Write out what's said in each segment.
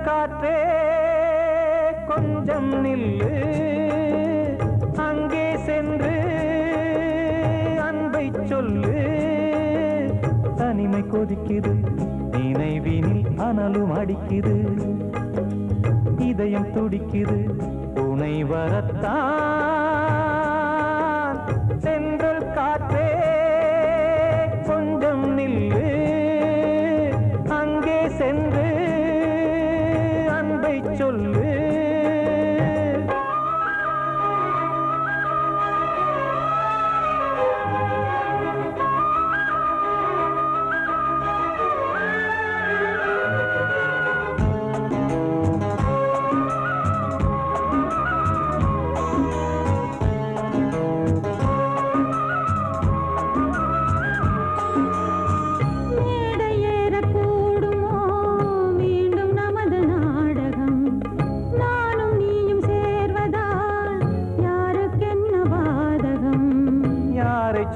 காற்றே கொஞ்சம் நில்லு, அங்கே சென்று அன்பை சொல்லு. தனிமை கொதிக்குது, நினைவினில் அனலும் அடிக்குது, இதயம் துடிக்குது, துணை வரத்தான். சென்றல் காற்றே கொஞ்சம் நில்லு, அங்கே சென்று சொல்லு.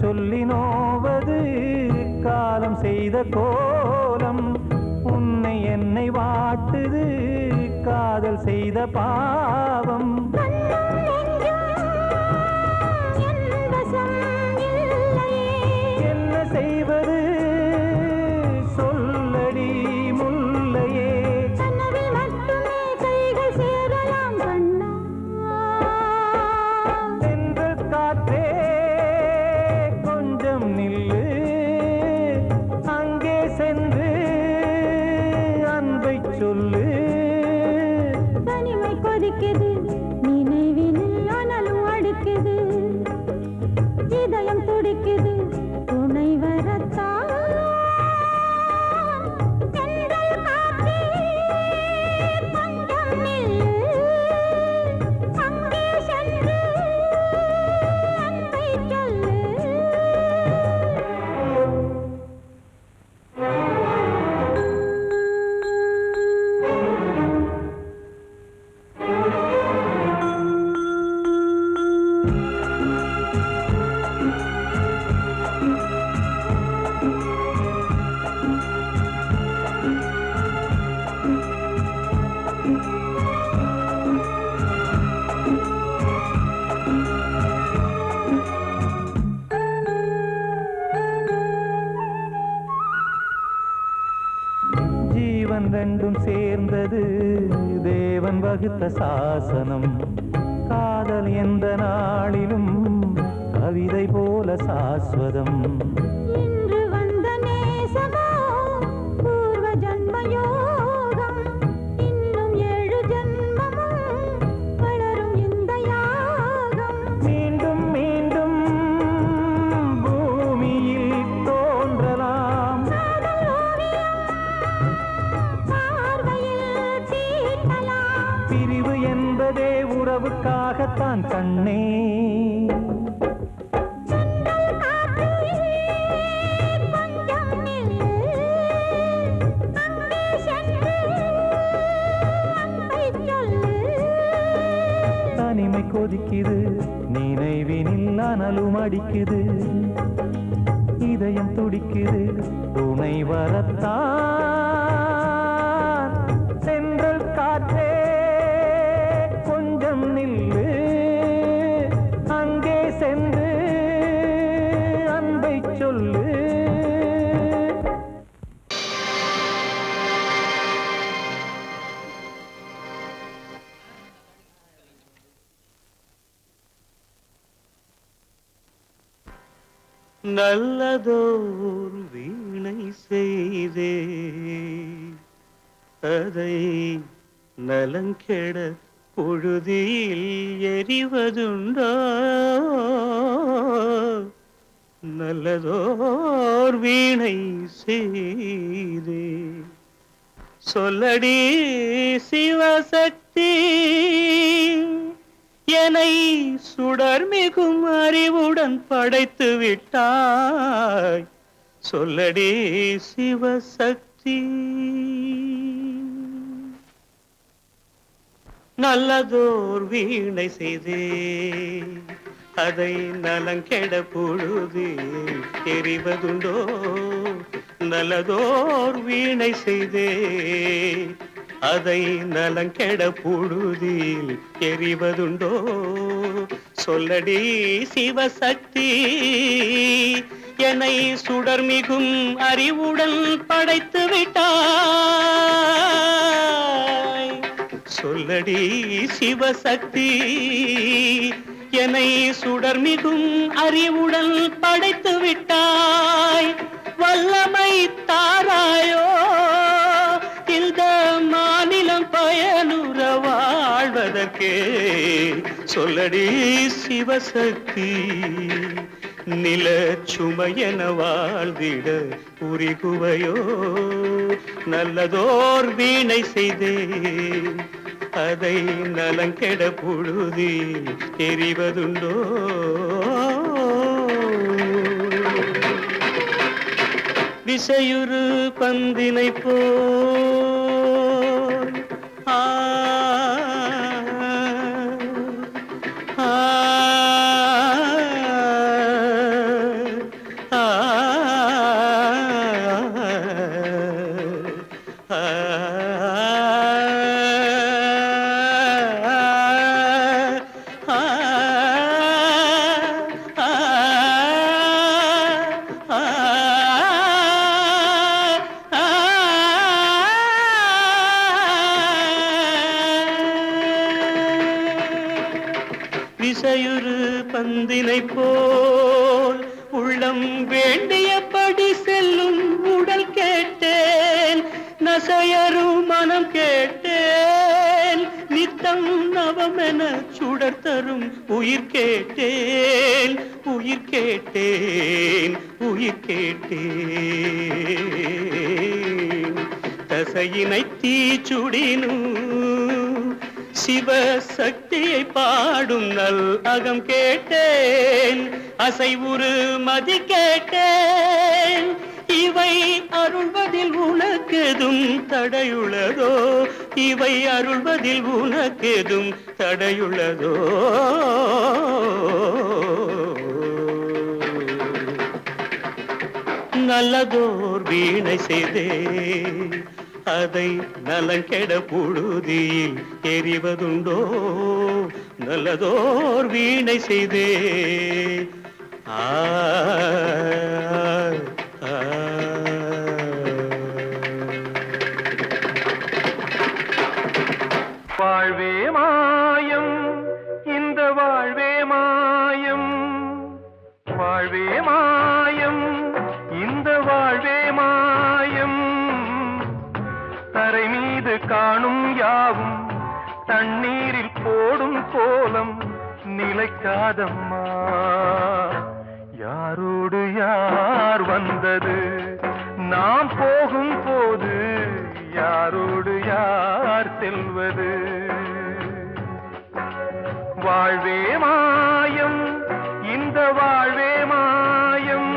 சொல்லி நோவது காலம் செய்த கோலம், உன்னை என்னை வாட்டுது காதல் செய்த பாவம். என்ன செய்வது சொல்லடி முல்லையே, சென்று காற்றே நில்லு, அங்கே சென்று அன்பை சொல்லு. தனிமை கொதிக்குது, நினைவினில் அனலும் அடிக்குது, இதயம் துடிக்குது, துணை வரத்தான். ஜீவன் ரெண்டும் சேர்ந்தது தேவன் வகுத்த சாசனம். காதல் எந்த நாளிலும் கவிதை போல சாஸ்வதம். இன்று வந்த நேசமோ பூர்வ ஜன்மயோகம், இன்னும் 7 ஜன்மமும் வளரும் இந்த யாகம். மீண்டும் மீண்டும் பூமியில் தோன்றலாம், பிரிவு என்பதே உறவுக்காகத்தான் கண்ணே. தனிமை கொதிக்குது, நினைவினில் அனலும் அடிக்குது, இதயம் துடிக்குது, துணை வரத்தான். சென்றல் காற்றே கொஞ்சம் நில்லு, அங்கே சென்று அன்பை சொல்லு. நல்லதோர் வீணை செய்தே அதை நலங்கெட புழுதியில் எரிவதுண்டோ நல்லதோர் வீணை செய்தே சொல்லடி சிவசக்தி என்னை சுடர்மிகும் அறிவுடன் படைத்து விட்டாய் சொல்லடி சிவசக்தி நல்லதோர் வீணை செய்தே அதை நலங்கெட பொழுது எறிவதுண்டோ நல்லதோர் வீணை செய்தே அதை நலங்கெட பொழுதில் எறிவதுண்டோ சொல்லடி சிவசக்தி என்னை சுடர்மிகும் அறிவுடன் படைத்து விட்டாய் சொல்லடி சிவசக்தி என்னை சுடர்மிகும் அறிவுடன் படைத்து விட்டாய் வல்லமை தாராயோ இந்த மாநிலம் பயனுற வாழ்வதற்கே சொல்லடி சிவசக்தி நில சுமையென வாழ்ந்திட புரிகுவையோ நல்லதோர் வீணை செய்தே அதை நலங்கெட பொழுதில் எறிவதுண்டோ விசையுறு பந்தினை போல் ஆ விசையுறு பந்தினை போல் உள்ளம் வேண்டியபடி செல்லும் உடல் கேட்டேன் நசையரு மனம் கேட்டேன் நித்தம் நவமென சுடர் தரும் உயிர் கேட்டேன் உயிர் கேட்டேன் உயிர் கேட்டேன் தசையினை தீச்சுடினும் சிவசக்தியை பாடும் நல் அகம் கேட்டேன் அசைவுறு மதி கேட்டேன் இவை அருள்வதில் உனக்கெதும் தடையுள்ளதோ இவை அருள்வதில் உனக்கெதும் தடையுள்ளதோ நல்லதோர் வீணை செய்தே அதை நலங்கெட பொழுதில் எறிவதுண்டோ நல்லதோர் வீணை செய்தே ஆ வாழ்வே மாயம் இந்த வாழ்வே மாயம் வாழ்வே மாயம் இந்த வாழ்வே மாயம் தரை மீது காணும் யாவும் தண்ணீரில் போடும் கோலம் நிலைக்காதம்மா யாரோடு யார் வந்தது நாம் போகும் போது யாரோடு யார் செல்வது வாழ்வே மாயம் இந்த வாழ்வே மாயம்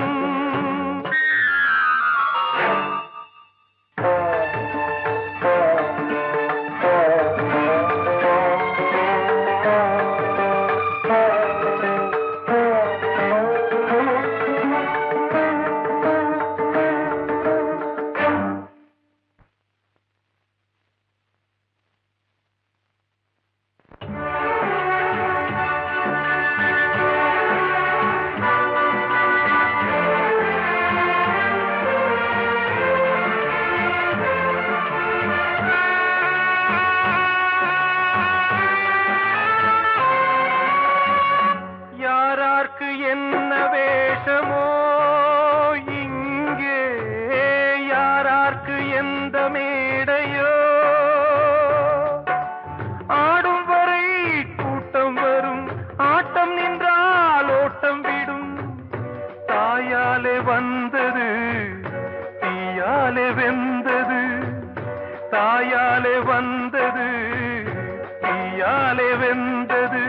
கண்ணாலே வெந்தது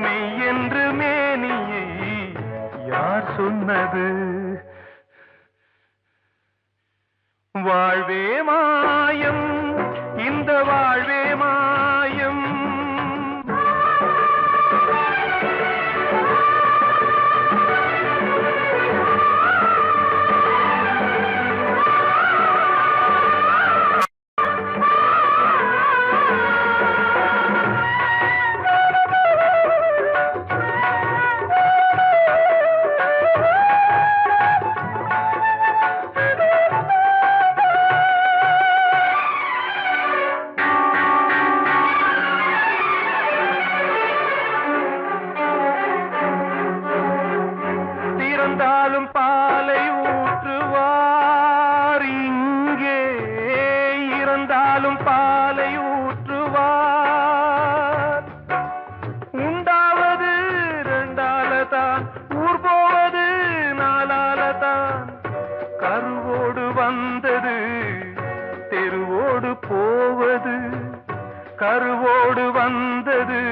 மெய் என்று மேனியை யார் சொன்னது? வாழ்வே மாயம், இந்த வாழ்வே மாயம். இறந்தாலும் பாலை ஊற்றுவார் இங்கே, இறந்தாலும் பாலை ஊற்றுவார். உண்டாவது ரெண்டாலதான், ஊர் போவது நாலாலதான். கருவோடு வந்தது தெருவோடு போவது, கருவோடு வந்தது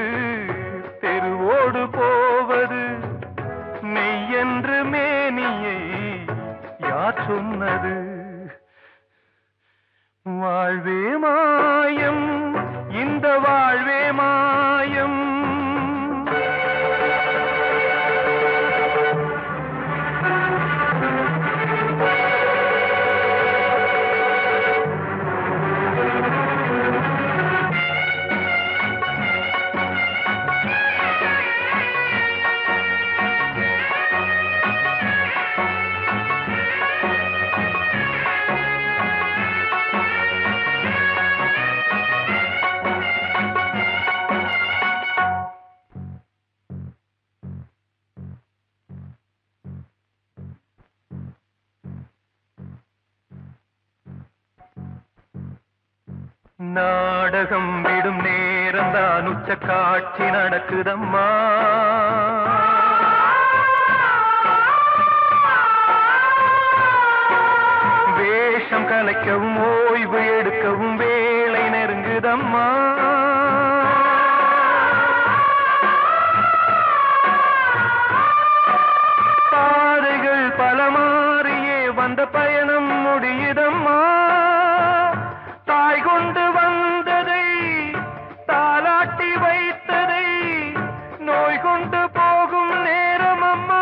தெருவோடு போவது. மெய்யென்று மேனியை யார் சொன்னது? வாழ்வே மாயம், இந்த வாழ்வே மாயம். நாடகம் விடும் நேரம்தான் உச்ச காட்சி நடக்குதம்மா. வேஷம் கலைக்கவும் ஓய்வு எடுக்கவும் வேளை நெருங்குதம்மா. பாதைகள் பல மாறியே வந்த பயணம் முடியுதம்மா. தாய் கொண்டு வந்ததை தாலாட்டி வைத்ததை நோய் கொண்டு போகும் நேரம் அம்மா.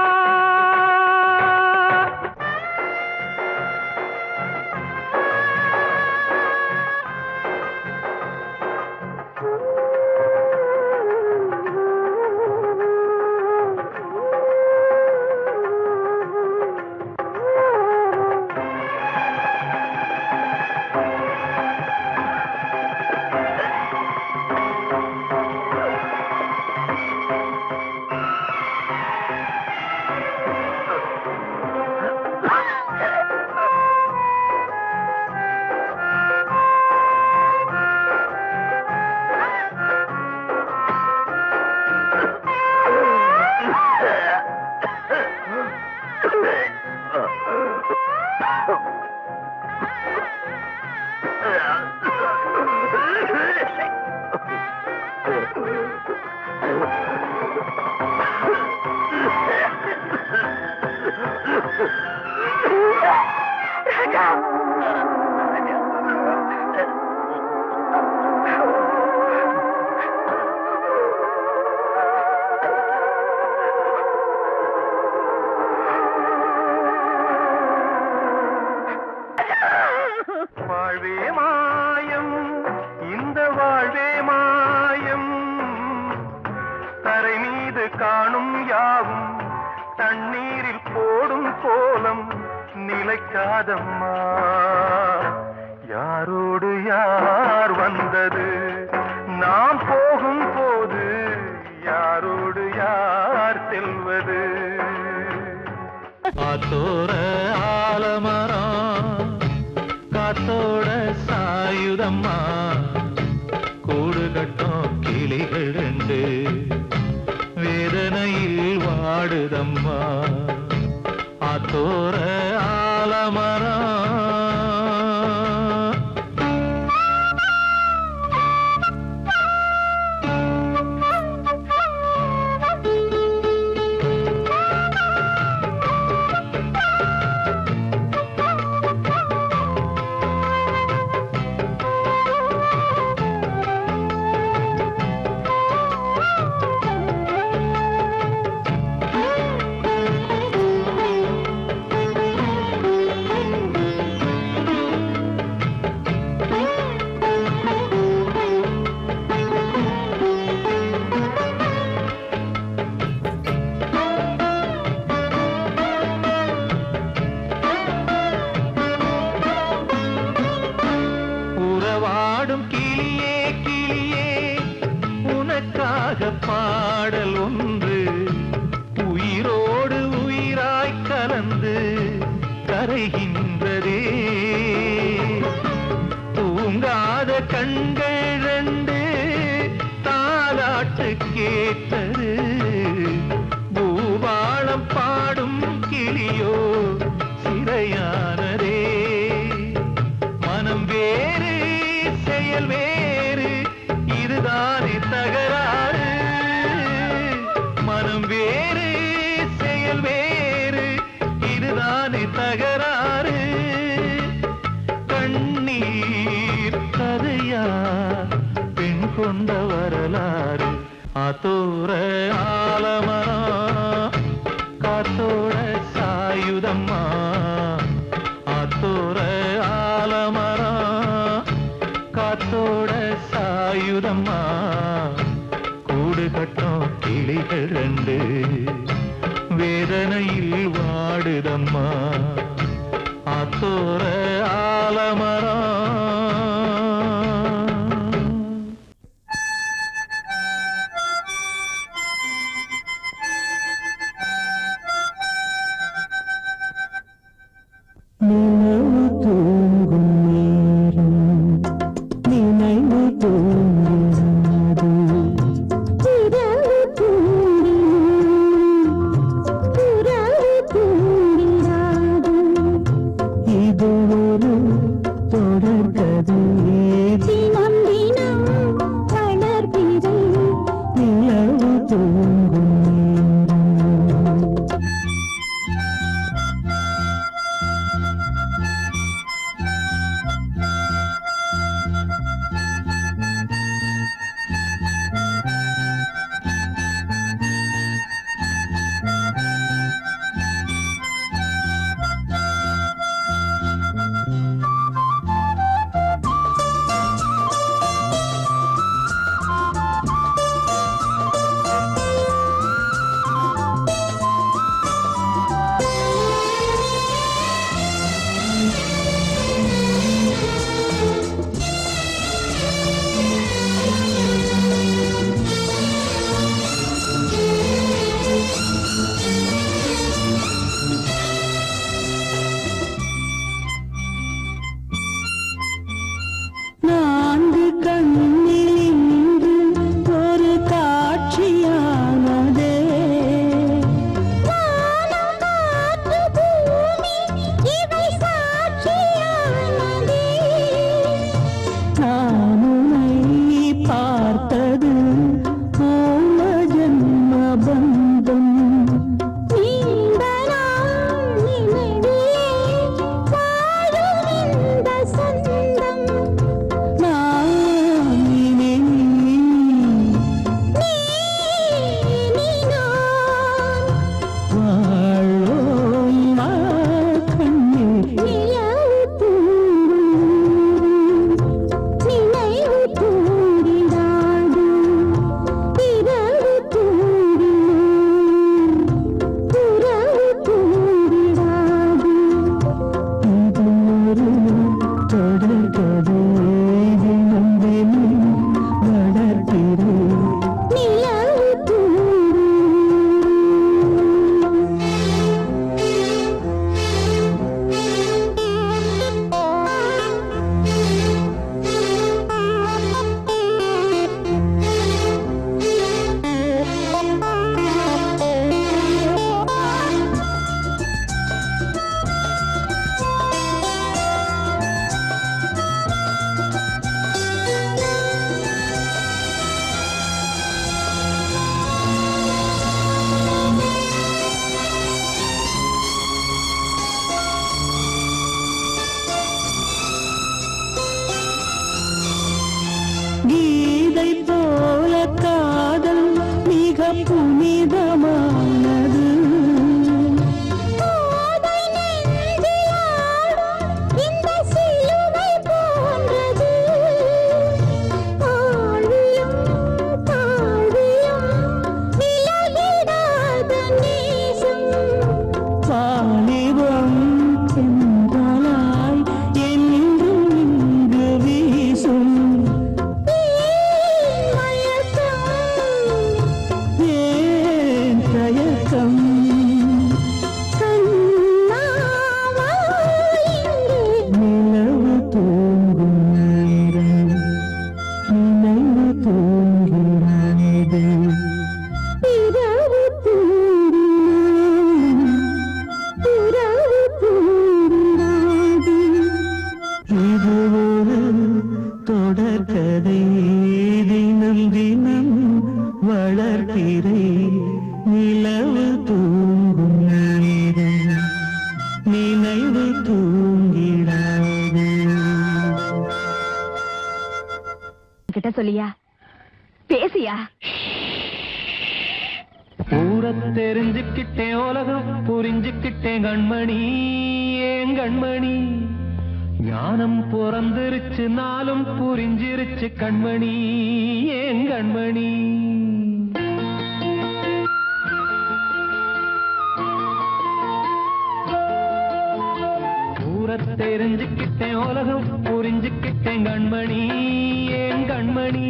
வாழ்வே மாயம், இந்த வாழ்வே மாயம். தரை மீது காணும் யாவும் தண்ணீரில் போடும் கோலம் நிலைக்காதம்மா. யாரோடு யார் வந்தது நாம் போகும் போது, யாரோடு யார் செல்வது? ஆத்தோர ஆலமரம் காத்தோட சாயுதம்மா. கூடு கட்டும் கிளிகள் ரெண்டு வேதனையில் வாடுதம்மா. ஆத்தோர ஆலமரம். பாடல் ஒன்று உயிரோடு உயிராய் கலந்து கரைகின்றதே. தூங்காத கண்கள் ரெண்டு தாலாட்டு கேட்டது. பூபாளம் பாடும் கிளியோ சிறையானதே. மனம் வேறு செயல் வேறு இதுதானே தகராறு. மனம் வேறு செயல் வேறு இதுதானே தகராறு. கண்ணீர் கதையா பெண் கொண்ட வரலாறு. ஆத்தோர ஆலமரம் காத்தோட சாயுதம்மா. ஆத்தோர ஆலமரம் காத்தோட சாயுதம்மா. கூடு கட்டும் கிளிகள் ரெண்டு வேதனையில் வாடுதம்மா. ஆத்தோர ஆலமரம். நினைவு தூங்கும் நேரம் நினைவு தூங்காது. இரவு தூங்கினும் புறவு தூங்கிடாது. இது ஒரு தொடர் பேசியா? ஊர தெரிஞ்சுக்கிட்டேன், உலகம் புரிஞ்சுக்கிட்டேன் கண்மணி, ஏன் கண்மணி. ஞானம் பிறந்திருச்சு, நாளும் புரிஞ்சிருச்சு கண்மணி, ஏன் கண்மணி. தெரிஞ்சுக்கிட்டேன், உலகம் புரிஞ்சுக்கிட்டேன் கண்மணி, ஏன் கண்மணி.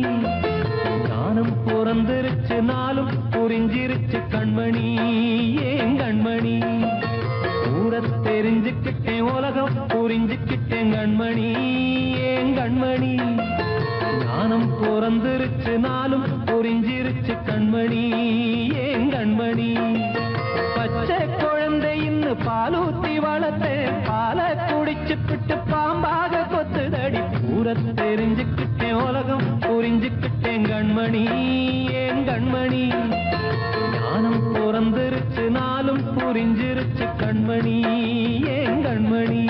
ஞானம் பிறந்திருச்சு, நாளும் புரிஞ்சிருச்சு கண்மணி, ஏன் கண்மணி. ஊர தெரிஞ்சுக்கிட்டேன், உலகம் புரிஞ்சுக்கிட்டேன் கண்மணி, ஏன் கண்மணி. ஞானம் பிறந்திருச்சு, நாளும் புரிஞ்சிருச்சு கண்மணி, ஏன் கண்மணி. பச்சை குழந்தை இன்னும் பாலூத்தி வளர்த்தேன், பால குடிச்சு பிட்டு பாம்பாக கொத்துதடி. ஊர தெரிஞ்சுக்கிட்டேன், உலகம் புரிஞ்சுக்கிட்டேன் கண்மணி, ஏன் கண்மணி. ஞானம் பிறந்திருச்சு, நாளும் புரிஞ்சிருச்சு கண்மணி, ஏன் கண்மணி.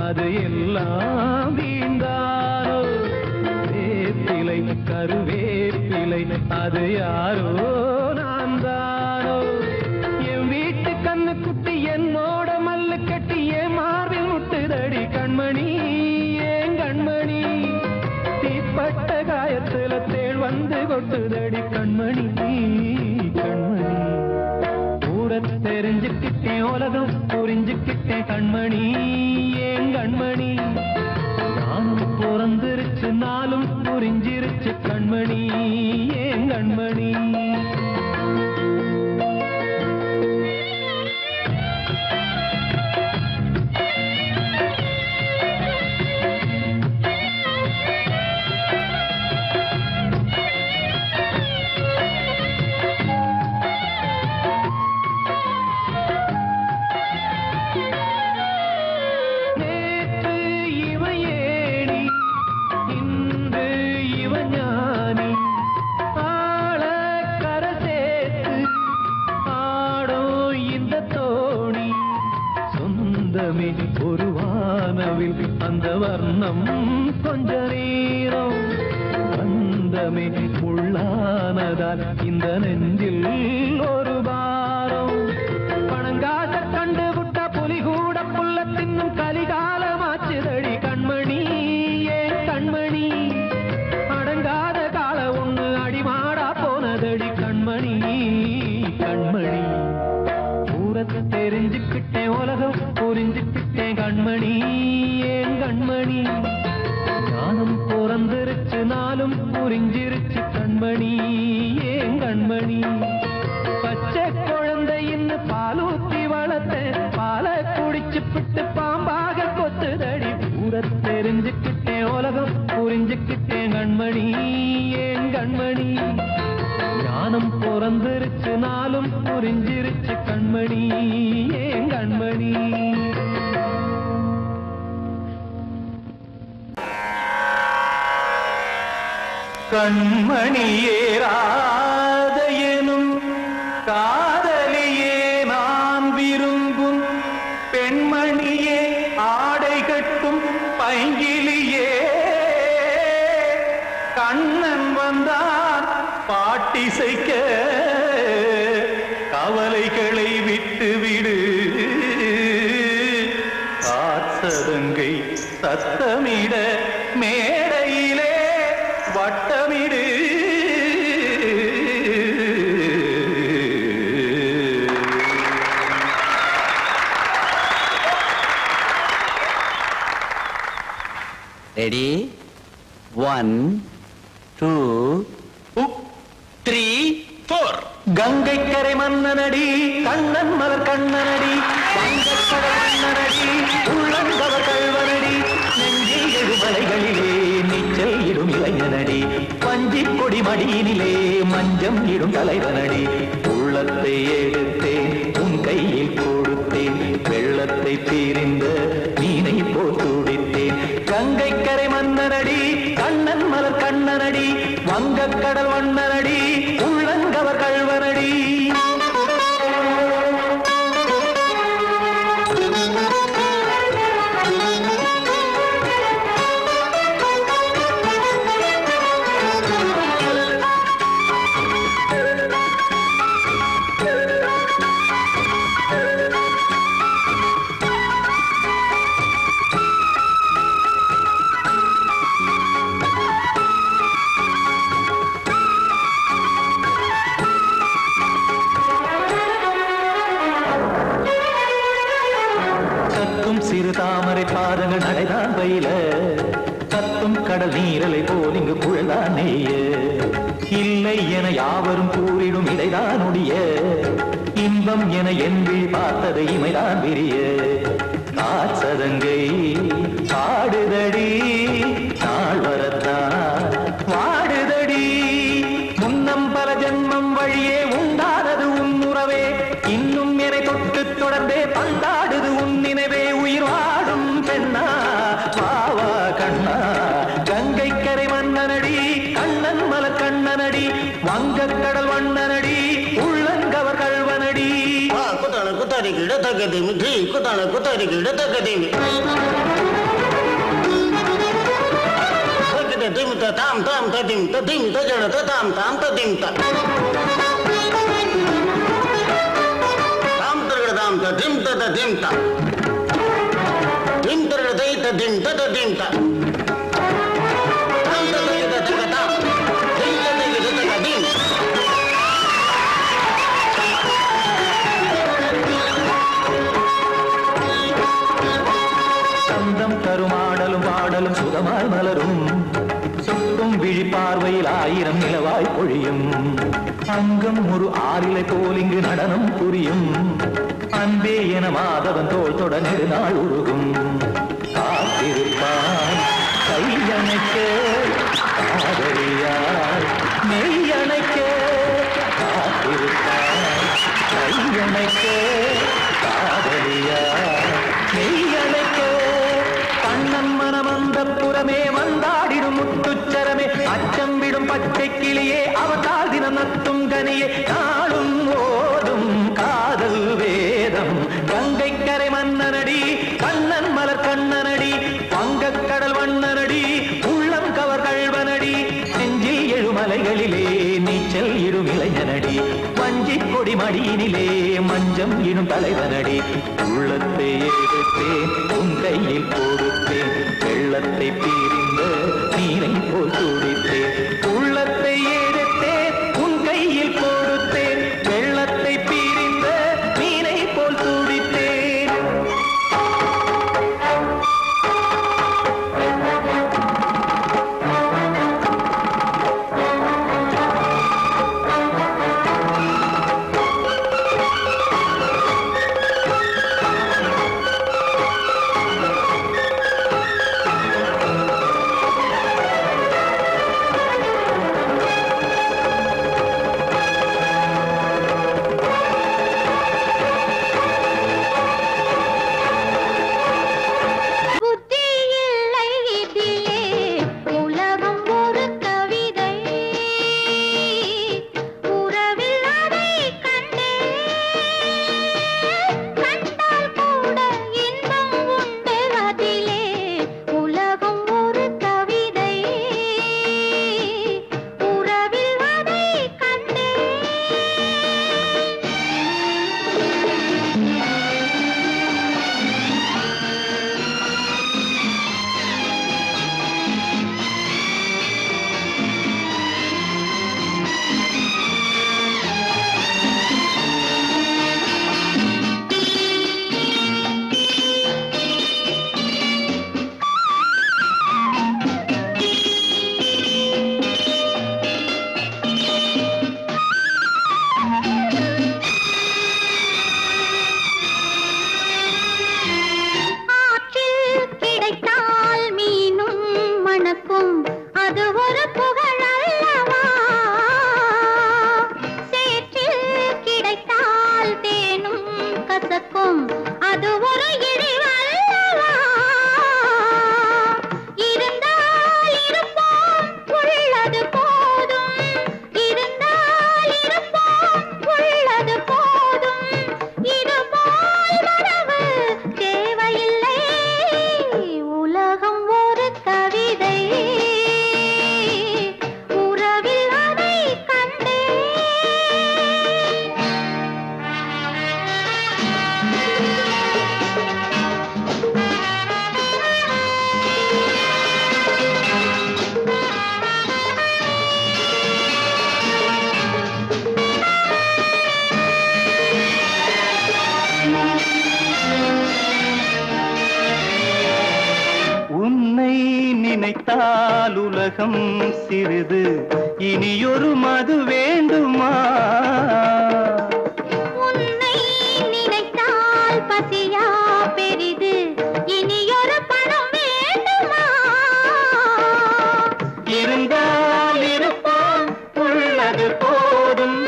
அது எல்லாம் வீண்டானோ, வேப்பிலை கருவேப்பிலை அது யாரோ நான் தானோ. என் வீட்டு கண்ணு குட்டி என்னோட மல்லு கட்டி என் மார்பில் முட்டுதடி கண்மணி, ஏன் கண்மணி. தீப்பட்ட காயத்துல தேள் வந்து கொட்டுதடி கண்மணி, கண்மணி. ஊர தெரிஞ்சுக்கிட்டேன், உலகம் புரிஞ்சுக்கிட்டேன் கண்மணி, ஏன் கண்மணி. நானும் பிறந்திருச்சு, நாளும் புரிஞ்சிருச்சு கண்மணி, ஏன் கண்மணி. ஒரு வானவில் அந்த வர்ணம் கொஞ்ச நேரம் வந்தமே உள்ளானதால் இந்த நெஞ்சில் ஒரு பாரம். பணங்காச கண்டு விட்ட புலி கூட புல்ல தின்னும் கலிகாலமாச்சுதடி கண்மணி, ஏன் கண்மணி. அடங்காத கால ஒண்ணு அடிமாடா போனதடி கண்மணி, கண்மணி. ஊரத்தை தெரிஞ்சுக்கிட்டேன், உலகம் புரிஞ்சுக்கிட்டேன் கண்மணி, ஏன் கண்மணி. ஞானம் பிறந்திருச்சு, நாளும் புரிஞ்சிருச்சு கண்மணி, ஏன் கண்மணி. பச்சை குழந்தை இன்னும் பாலூத்தி வளர்த்தேன், பால குடிச்சு பிட்டு பாம்பாக கொத்துதடி. ஊர தெரிஞ்சுக்கிட்டேன், உலகம் புரிஞ்சுக்கிட்டேன் கண்மணி, ஏன் கண்மணி. ஞானம் பிறந்திருச்சு, நாளும் புரிஞ்சிருச்சு கண்மணி, ஏன் கண்மணி. கண்மணியே ராதையெனும் காதலியே நான் விரும்பும் பெண்மணியே ஆடை கட்டும் பைங்கிலியே. கண்ணன் வந்தான் பாட்டிசைக்க கவலைகளை விட்டுவிடு. காத்ததங்கை சத்தமிட மேடையிலே வட்டமிடு. ரெடி 1 2 3 4. கங்கை கரை மன்னனடி கண்ணன் மலர் கண்ணனடி மடியினிலே மஞ்சம் இடும் தலைவனடி உள்ளத்தை எடுத்தேன் உன் கையில் கொடுத்தேன் வெள்ளத்தை பிரிந்த மீனை போல் துடித்தேன் கங்கை கரை மன்னனடி கண்ணன் மலர் கண்ணனடி வங்கக் கடல் வண்ணனடி உள்ளங்கவர் கள்வனடி சிறு தாமரை பாதங்கள் நடைதான் பயில கத்தும் கடல் நீரலை போல் இங்கு புழதான் நெய்ய இல்லை என யாவரும் கூறிடும் இடைதான் உடைய இன்பம் என என்பி பார்த்தது இமைதான் விரிய காசதங்கை பாடுதடி நாள் வரத்தான் வாடுதடி முன்னம் பல ஜென்மம் வழியே உண்டானது உன் உறவே இன்னும் என்னை தொட்டு தொடர்ந்தே பந்தாடுது உன் நினைவே உயிர் வாடும் பெண்ணா வாவா கண்ணா கங்கை கரை மன்னனடி கண்ணன் மலர் கண்ணனடி வங்கக் கடல் வண்ணனடி உள்ளங்கவர் கள்வனடி குத்தான குத்தாரி கிட தகதிமி டி குத்தான குத்தாரி கிட தகதிமி திம் தாம் தாம் ததிம் ததிம் தஜட தாம் தாம் ததிம் தாம் தர்கட தாம் ததிம் ததிம் தாம் திம் தர்கட தை ததிம் ததிம் தாம் தாம் ததிம் ததிம் தாம் திம் ததிம் ததிம் சந்தம் கருமாடலும் பாடலும் சுகமாய் மலரும் சுட்டும் விழி பார்வையில் ஆயிரம் நிலவாய் பொழியும் அங்கம் ஒரு ஆறிலை போல் இங்கு நடனம் புரியும் அன்பே என மாதவன் தோல் தொட நெடுநாள் உருகும் காத்திருப்பான் கையணைக்க காதலியார் மெய்யணைக்க காத்திருப்பான் கையணைக்க காதலியார் மெய்யணைக்க கண்ணன் மனமந்த புறமே வந்தாடிடும் முத்துச்சரமே அச்சம் விடும் பச்சை கிளியே அவதால் தினம் நத்தும் கனியே நாளும் ஓதும் காதல் வேதம் கங்கை கரை மன்னனடி கண்ணன் மலர் கண்ணனடி வங்கக் கடல் வண்ணனடி உள்ளம் கவர் கள்வனடி நெஞ்சில் எழுமலைகளிலே நீச்சல் இடும் இளைஞனடி வஞ்சிக் கொடி மடியினிலே மஞ்சம் இடும் தலைவனடி உள்ளத்தை எடுத்தேன் உன் கையில் கொடுத்தேன் வெள்ளத்தை பிரிந்த நீரை போல் துடித்தேன் உள்ளத்தை எடுத்தேன் உன் கையில் கொடுத்தேன் வெள்ளத்தை பிரிந்த மீனை போல் துடித்தேன் பிறக்கும் அது ஒரு இழிவல்லவா இருந்தால் இருப்போம் உள்ளது போதும் இருந்தால் இருப்போம் உள்ளது போதும் இதுபோல் வரவு தேவையில்லை உலகம் ஒரு கவிதை உறவில் அதை கண்டேன் உன்னை நினைத்தால் உலகம் சிறிது இனியொரு மது வேண்டுமா உன்னை நினைத்தால் பசியா பெரிது இனியொரு பணம் வேண்டுமா இருந்தால் இருப்போம் உள்ளது போதும்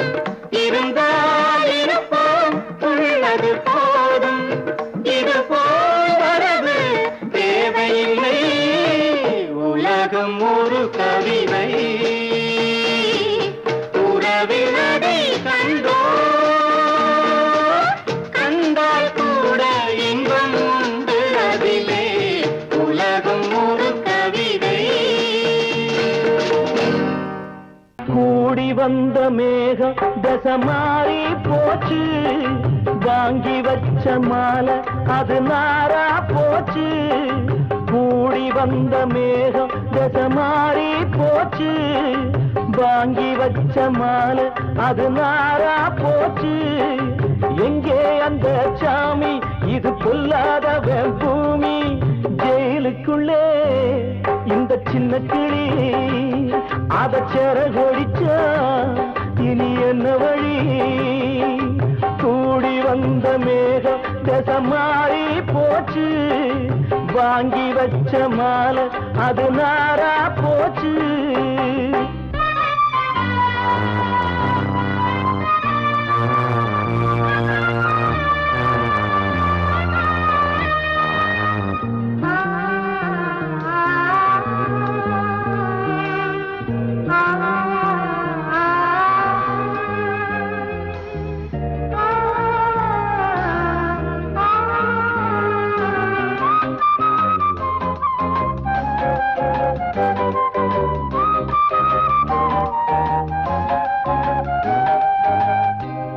இருந்தால் இருப்போம் உள்ளது போதும் இது போல் வரது தேவையில்லை உலகம் ஒரு கவிதை உறவில் அதை கண்டோ கண்டால் கூட இன்பம் உண்டு அதிலே உலகம் ஒரு கவிதை கூடி வந்த மேகம் தசை மாறி போச்சு வாங்கி வச்ச மாலை அது நாரா போச்சு கூடி வந்த மேகம் தசை மாறி போச்சு வாங்கி வச்ச மாலை அது நாரா போச்சு எங்கே அந்த சாமி இது பொல்லாதவன் பூமி ஜெயிலுக்குள்ளே இந்த சின்ன கிளி அத செரகொடிச்சா இனி என்ன வழி கூடி வந்த மேகம் தசை மாறி போச்சு வாங்கி வச்ச மாலை அது நாரா போச்சு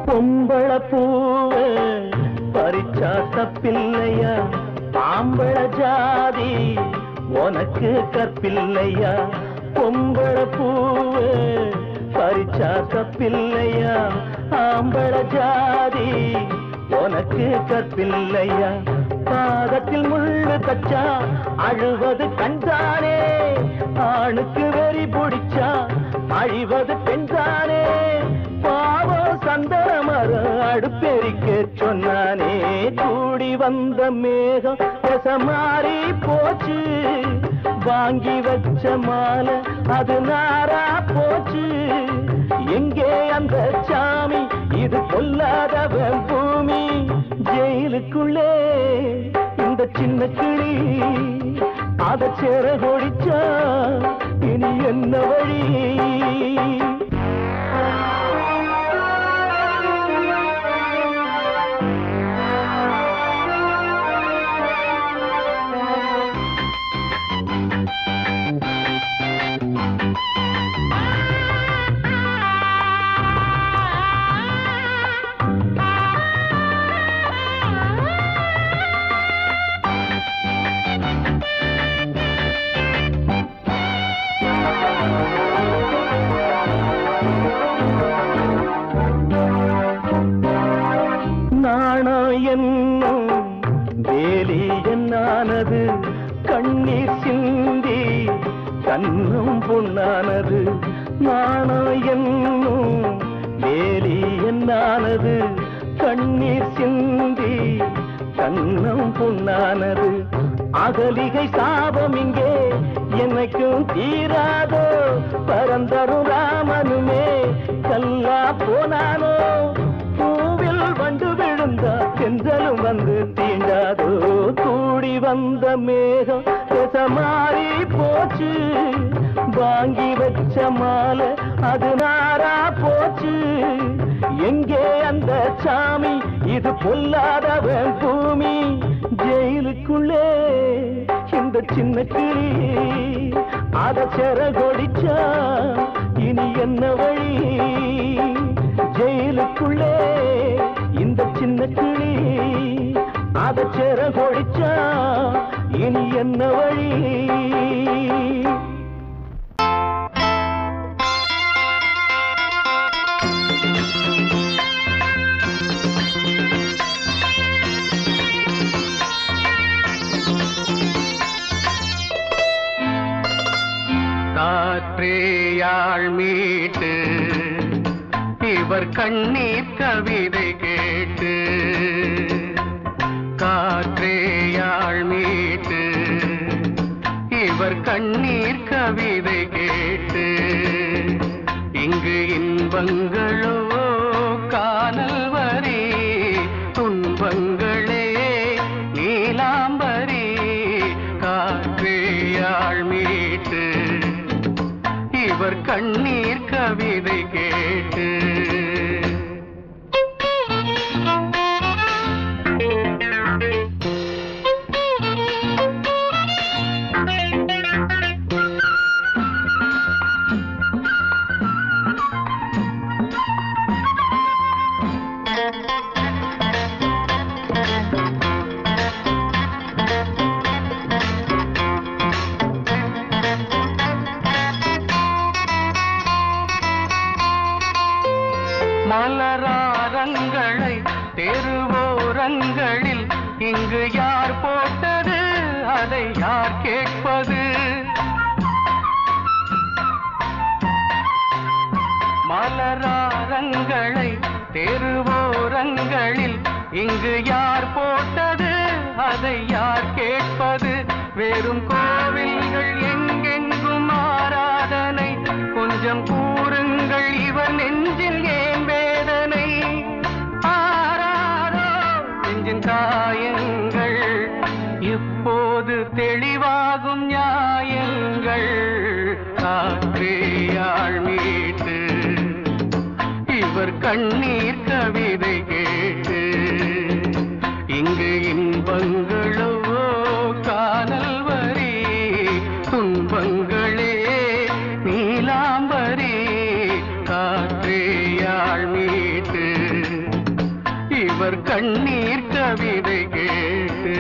பொம்பள பூவ பறிச்சா தப்பில்லையா ஆம்பள ஜாதி உனக்கு கற்பில்லையா பொம்பள பூவ பறிச்சா தப்பில்லையா ஆம்பள ஜாதி உனக்கு கற்பில்லையா பாதத்தில் முள்ளு தச்சா அழுவது கண்தானே ஆணுக்கு வெறி பிடிச்சா அழிவது பெண்தானே பாவம் சந்தனமர அடுப்பெரிக்க சொன்னானே கூடி வந்த மேகம் தசை மாறி போச்சு வாங்கி வச்ச மாலை அது நாரா போச்சு எங்கே அந்த சாமி இது பொல்லாதவன் பூமி ஜெயிலுக்குள்ளே இந்த சின்ன கிளி அத செரகொடிச்சா இனி என்ன வழி என்னும் வேலி என்னானது கண்ணீர் சிந்தி கண்ணும் பொன்னானது நாணம் என்னும் வேலி என்னானது கண்ணீர் சிந்தி கண்ணும் பொன்னானது அகலிகை சாபம் இங்கே என்னைக்கும் தீராதோ பரந்தரும் ராமனுமே கல்லா போனானோ பூவில் வண்டு விழுந்த வந்தா சென்றலும் வந்து தீண்டாதோ கூடி வந்த மேகம் மாறி போச்சு வாங்கி வச்ச மாலை அது நாரா போச்சு எங்கே அந்த சாமி இது பொல்லாதவன் பூமி ஜெயிலுக்குள்ளே இந்த சின்ன கிளி அத செரகொடிச்சா இனி என்ன வழி ஜெயிலுக்குள்ளே இந்த சின்ன கிளி அத செரகொடிச்சா இனி என்ன வழி காற்றேயாள் மீட்டு இவர் கண்ணீர் கவிதை கேட்டு காற்றேயாள் மீட்டு இவர் கண்ணீர் கவிதை கேட்டு இங்கு இன்பங்களோ காணல் வரி துன்பங்களே நீலாம்பரி காற்றேயாள் மீட்டு இவர் கண்ணீர் கவிதை கேட்டு மலராரங்களை தெருவோரங்களில் இங்கு யார் போட்டது அதை யார் கேட்பது மலராரங்களை தெருவோரங்களில் இங்கு யார் போட்டது அதை யார் கேட்பது வெறும் கோவில்கள் எங்கெங்கும் ஆராதனை கொஞ்சம் கூறுங்கள் இவர் நெஞ்சில் ஏன் வேதனை ஆராரோ நெஞ்சின் காயங்கள் இப்போது தெளிவாகும் நியாயங்கள் காற்றேயாள் மீட்டு இவர் கண்ணீர் கவிதை கேட்டு இங்கு இன்பங்களோ காணல் வரி துன்பங்களே நீலாம்பரி காற்றேயாள் மீட்டு இவர் கண்ணீர் கவிதை கேட்டு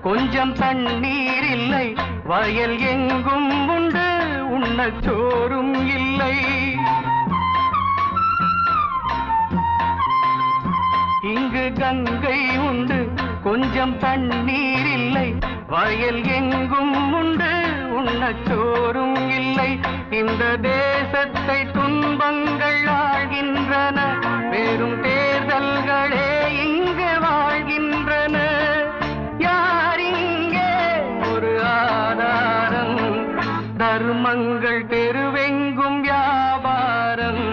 கொஞ்சம் தண்ணீர் இல்லை வயல் எங்கும் உண்டு உண்ணச் சோறும் இல்லை இங்கு கங்கை உண்டு கொஞ்சம் தண்ணீர் இல்லை வயல் எங்கும் உண்டு உண்ணச் சோறும் இல்லை இந்த தேசத்தை துன்பங்கள் ஆழ்கின்றன வெறும் தேர்தல்களே இங்கு வாழ்கின்றன தர்மங்கள் தெருவெங்கும் வியாபாரம்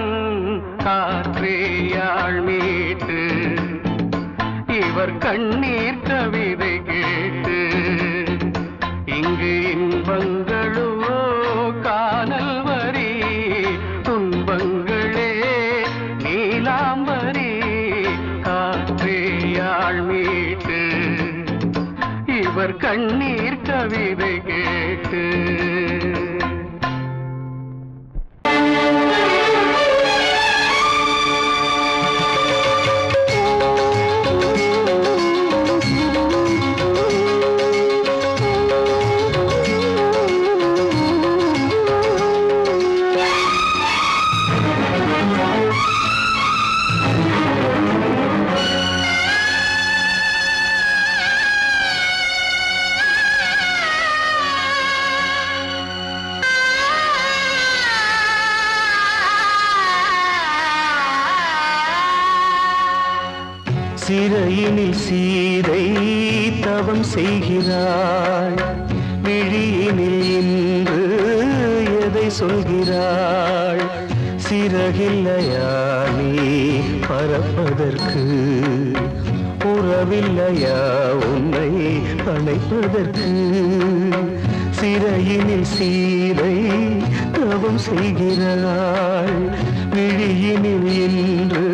காற்றேயாள் மீட்டு இவர் கண்ணீர் கவிதை கேட்டு இங்கு இன்பங்களோ காணல் வரி துன்பங்களே நீலாம்பரி காற்றேயாள் மீட்டு இவர் கண்ணீர் கவிதை கேட்டு சிறையினில் சீதை தவம் செய்கிறாள் விழியினில் இன்று எதை சொல்கிறாள் சிறகில்லையா நீ பறப்பதற்கு உறவில்லையா உன்னை அணைப்பதற்கு சிறையினில் சீதை தவம் செய்கிறாள் விழியினில் இன்று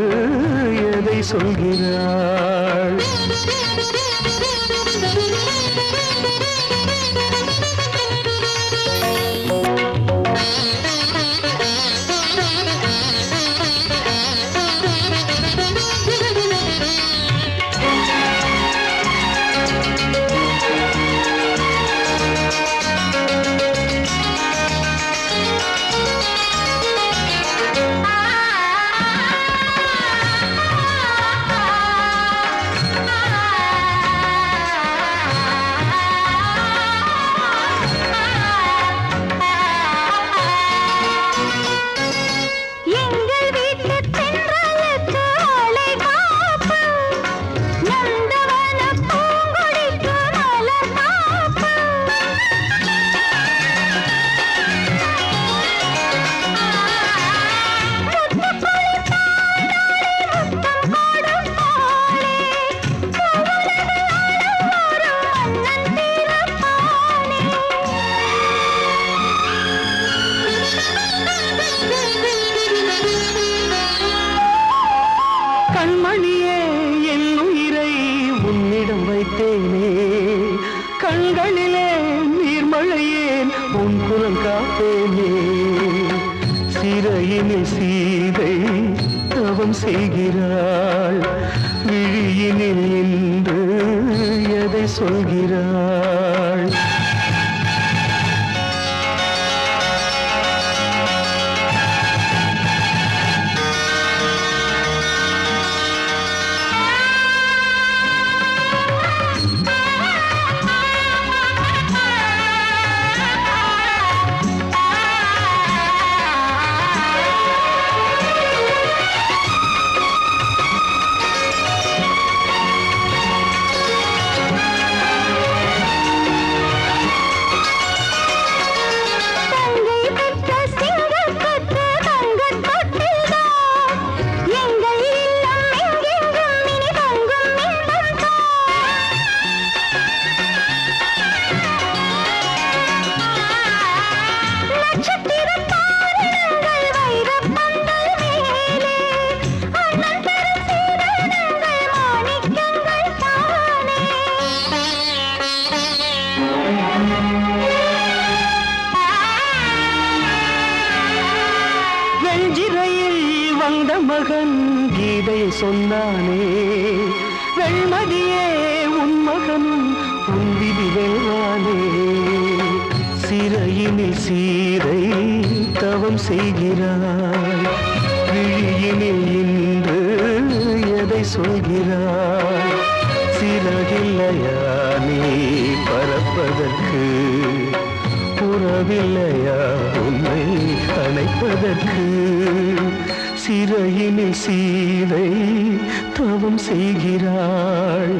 எதை சொல்கிறாள் கண்மணியே என் உயிரை உன்னிடம் வைத்தேனே கண்களிலே நீர்மழையேன் உன் குரல் காப்பேனே சிறையினில் சீதை தவம் செய்கிறாள் விழியினில் இன்று எதை சொல்கிறாள் வெஞ்சிரையில் வந்த மகன் கீதை சொன்னானே வெண்மதியே உன் மகனும் உன் விதி வெல்வானே சிறையினில் சீதை தவம் செய்கிறாள் விழியினில் இன்று எதை சொல்கிறாள் சிறகில்லையா நீ பறப்பதற்கு உறவில்லையா உன்னை அணைப்பதற்கு சிறையினில் சீதை தவம் செய்கிறாள்